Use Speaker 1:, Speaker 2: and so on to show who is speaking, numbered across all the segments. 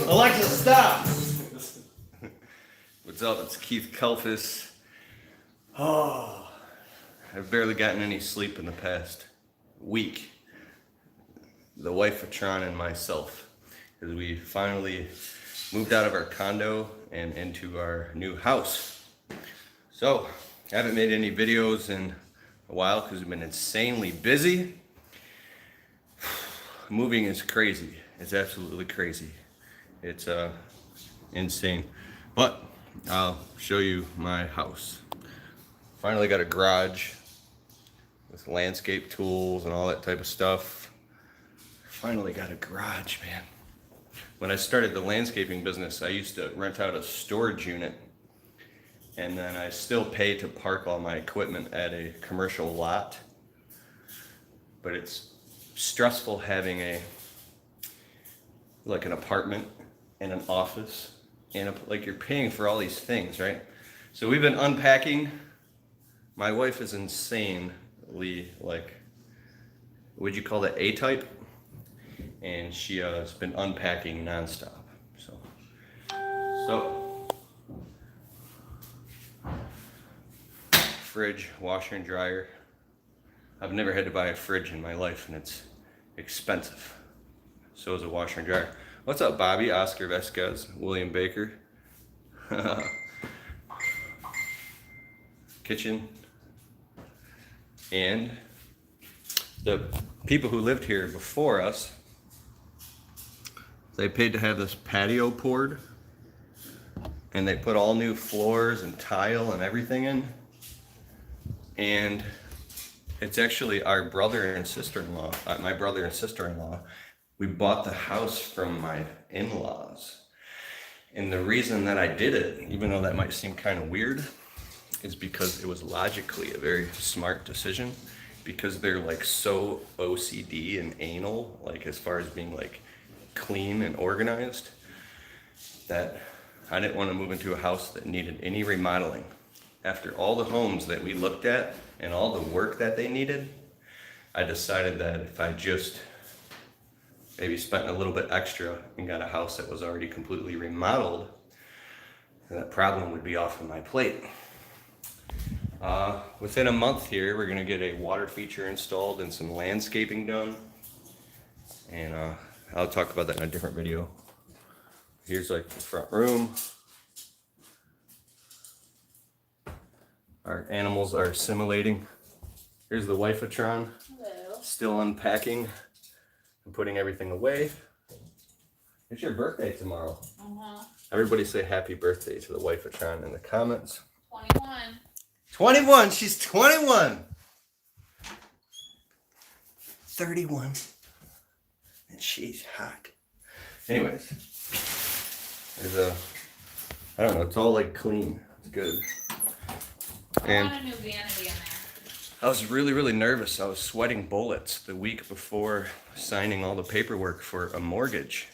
Speaker 1: Alexa, stop! What's up? It's Keith Kalfas. Oh, I've barely gotten any sleep in the past week. The wife of Tron and myself, because we finally moved out of our condo and into our new house. So, I haven't made any videos in a while because we've been insanely busy. Moving is crazy. It's absolutely crazy. It's insane. But I'll show you my house. Finally got a garage with landscape tools and all that type of stuff. Finally got a garage, man. When I started the landscaping business, I used to rent out a storage unit, and then I still pay to park all my equipment at a commercial lot. But it's stressful having an apartment and an office and like you're paying for all these things, right? So we've been unpacking. My wife is insanely, like, would you call that A-type? And she has been unpacking nonstop. So fridge, washer and dryer. I've never had to buy a fridge in my life, and it's expensive. So is a washer and dryer. What's up, Bobby? Oscar Vesquez, William Baker. Kitchen. And the people who lived here before us, they paid to have this patio poured, and they put all new floors and tile and everything in. And it's actually our brother and sister-in-law, my brother and sister-in-law. We bought the house from my in-laws. And the reason that I did it, even though that might seem kind of weird, is because it was logically a very smart decision, because they're like so OCD and anal, like as far as being like clean and organized, that I didn't want to move into a house that needed any remodeling. After all the homes that we looked at and all the work that they needed, I decided that if I just maybe spent a little bit extra and got a house that was already completely remodeled, that problem would be off of my plate. Within a month here, we're gonna get a water feature installed and some landscaping done. And I'll talk about that in a different video. Here's like the front room. Our animals are assimilating. Here's the wife of Tron.
Speaker 2: Hello.
Speaker 1: Still unpacking and putting everything away. It's your birthday tomorrow. Everybody say happy birthday to the wife of Tron in the comments.
Speaker 2: 21.
Speaker 1: 21, she's 21. 31. And she's hot. Anyways, there's I don't know, it's all like clean. It's good.
Speaker 2: I want a new vanity in there.
Speaker 1: I was really nervous. I was sweating bullets the week before signing all the paperwork for a mortgage.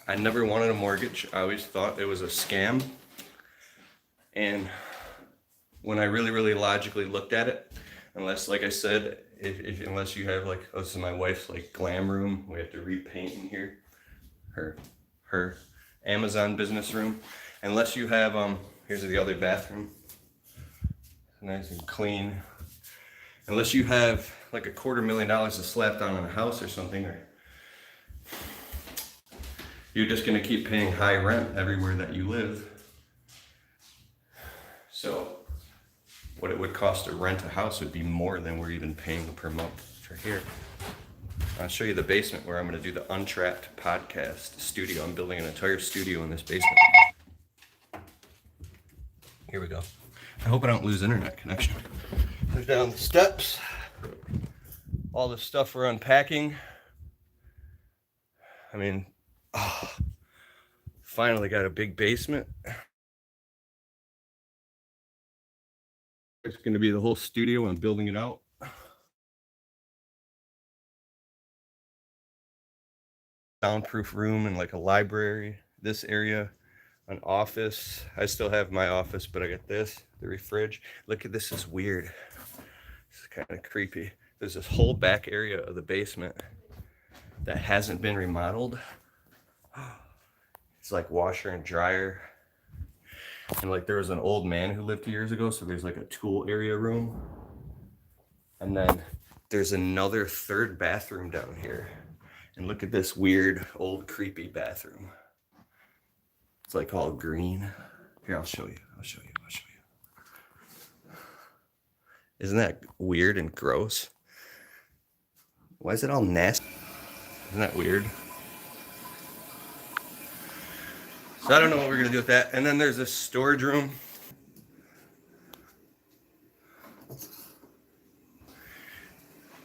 Speaker 1: I never wanted a mortgage. I always thought it was a scam. And when I really logically looked at it, unless, like I said, unless you have like, oh, this is my wife's like glam room. We have to repaint in here. Her Amazon business room. Unless you have, here's the other bathroom. Nice and clean. Unless you have like $250,000 to slap down on a house or something, or you're just gonna keep paying high rent everywhere that you live. So what it would cost to rent a house would be more than we're even paying per month for here. I'll show you the basement where I'm gonna do the Untrapped podcast studio. I'm building an entire studio in this basement. Here we go. I hope I don't lose internet connection. There's down the steps. All the stuff we're unpacking. I mean, finally got a big basement. It's going to be the whole studio. I'm building it out. Soundproof room and like a library. This area, an office. I still have my office, but I got this, the fridge. Look at this, is weird. This is kind of creepy. There's this whole back area of the basement that hasn't been remodeled. It's like washer and dryer. And like there was an old man who lived 2 years ago, so there's like a tool area room. And then there's another third bathroom down here. And look at this weird old creepy bathroom. It's like all green. Here, I'll show you. Isn't that weird and gross? Why is it all nasty? Isn't that weird? So I don't know what we're gonna do with that. And then there's this storage room.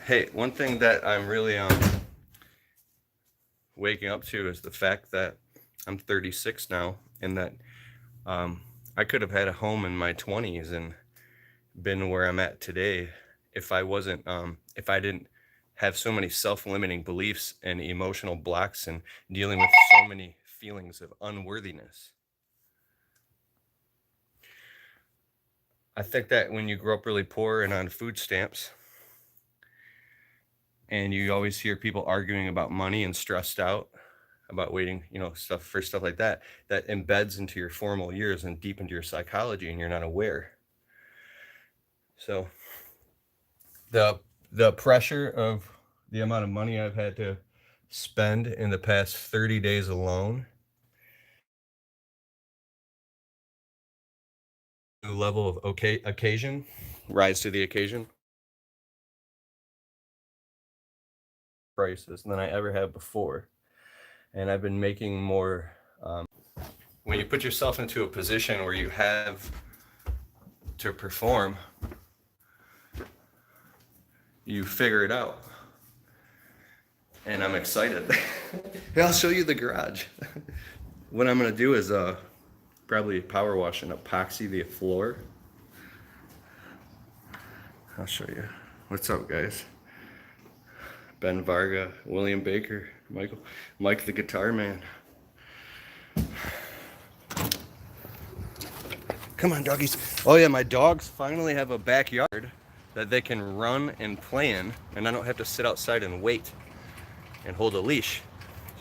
Speaker 1: Hey, one thing that I'm really waking up to is the fact that I'm 36 now, and that I could have had a home in my 20s and been where I'm at today if I wasn't if I didn't have so many self-limiting beliefs and emotional blocks and dealing with so many feelings of unworthiness. I think that when you grow up really poor and on food stamps, and you always hear people arguing about money and stressed out about waiting, stuff like that, that embeds into your formal years and deep into your psychology, and you're not aware. So the pressure of the amount of money I've had to spend in the past 30 days alone, new level of occasion, rise to the occasion, prices than I ever have before. And I've been making more. When you put yourself into a position where you have to perform, you figure it out. And I'm excited. I'll show you the garage. What I'm gonna do is probably power wash and epoxy the floor. I'll show you. What's up, guys? Ben Varga, William Baker, Mike the guitar man. Come on, doggies. Oh yeah, my dogs finally have a backyard that they can run and play in, and I don't have to sit outside and wait and hold a leash.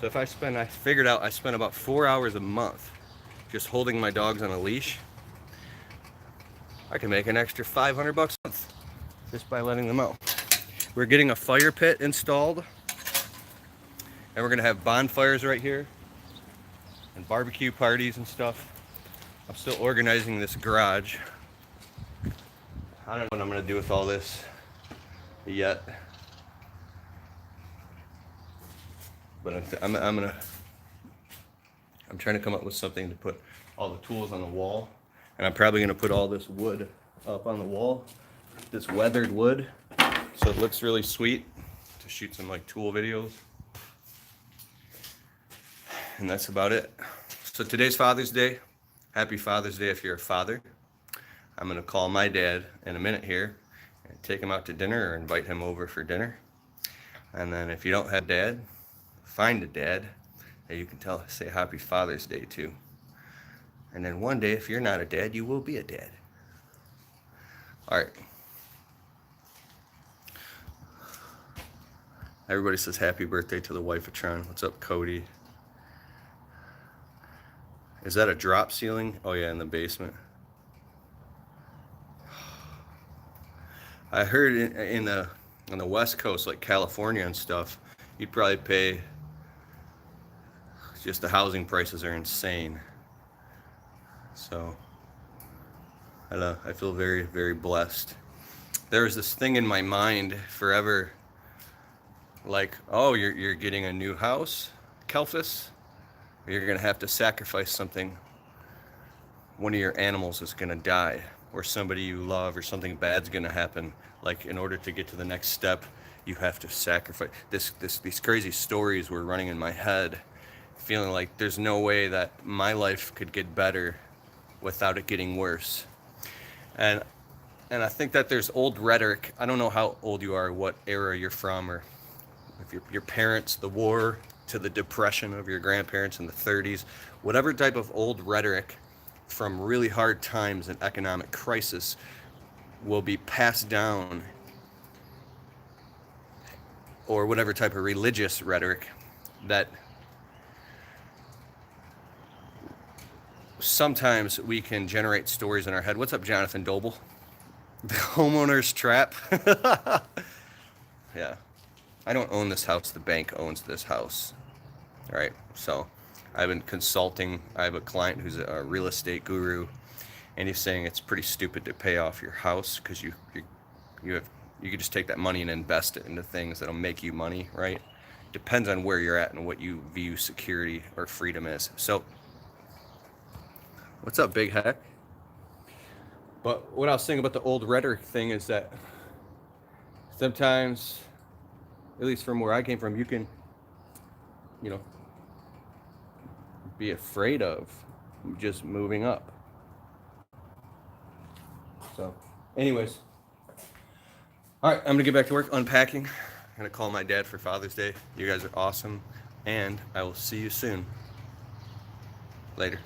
Speaker 1: So I figured out I spend about 4 hours a month just holding my dogs on a leash. I can make an extra $500 a month just by letting them out. We're getting a fire pit installed, and we're gonna have bonfires right here and barbecue parties and stuff. I'm still organizing this garage. I don't know what I'm gonna do with all this yet, but I'm trying to come up with something to put all the tools on the wall, and I'm probably gonna put all this wood up on the wall, this weathered wood, so it looks really sweet to shoot some like tool videos. And that's about it. So today's Father's Day. Happy Father's Day if you're a father. I'm gonna call my dad in a minute here and take him out to dinner or invite him over for dinner. And then if you don't have dad, find a dad that you can say Happy Father's Day to. And then one day, if you're not a dad, you will be a dad. All right. Everybody says happy birthday to the wife of Tron. What's up, Cody? Is that a drop ceiling? Oh yeah, in the basement. I heard on the West Coast, like California and stuff, you'd probably pay, just the housing prices are insane. So I feel very, very blessed. There was this thing in my mind forever, like, oh, you're getting a new house, Kalfas, or you're gonna have to sacrifice something. One of your animals is gonna die, or somebody you love, or something bad's gonna happen. Like, in order to get to the next step, you have to sacrifice. These crazy stories were running in my head, feeling like there's no way that my life could get better without it getting worse. And I think that there's old rhetoric. I don't know how old you are, what era you're from, or if your parents, the war, to the depression of your grandparents in the 30s, whatever type of old rhetoric from really hard times and economic crisis will be passed down or whatever type of religious rhetoric that sometimes we can generate stories in our head. What's up, Jonathan Doble? The homeowner's trap. Yeah. I don't own this house. The bank owns this house. All right. So I've been consulting. I have a client who's a real estate guru, and he's saying it's pretty stupid to pay off your house because you could just take that money and invest it into things that'll make you money, right? Depends on where you're at and what you view security or freedom is. So, what's up, Big Heck? But what I was saying about the old rhetoric thing is that sometimes, at least from where I came from, you can, be afraid of just moving up. So, anyways, all right, I'm gonna get back to work unpacking. I'm gonna call my dad for Father's Day. You guys are awesome, and I will see you soon. Later.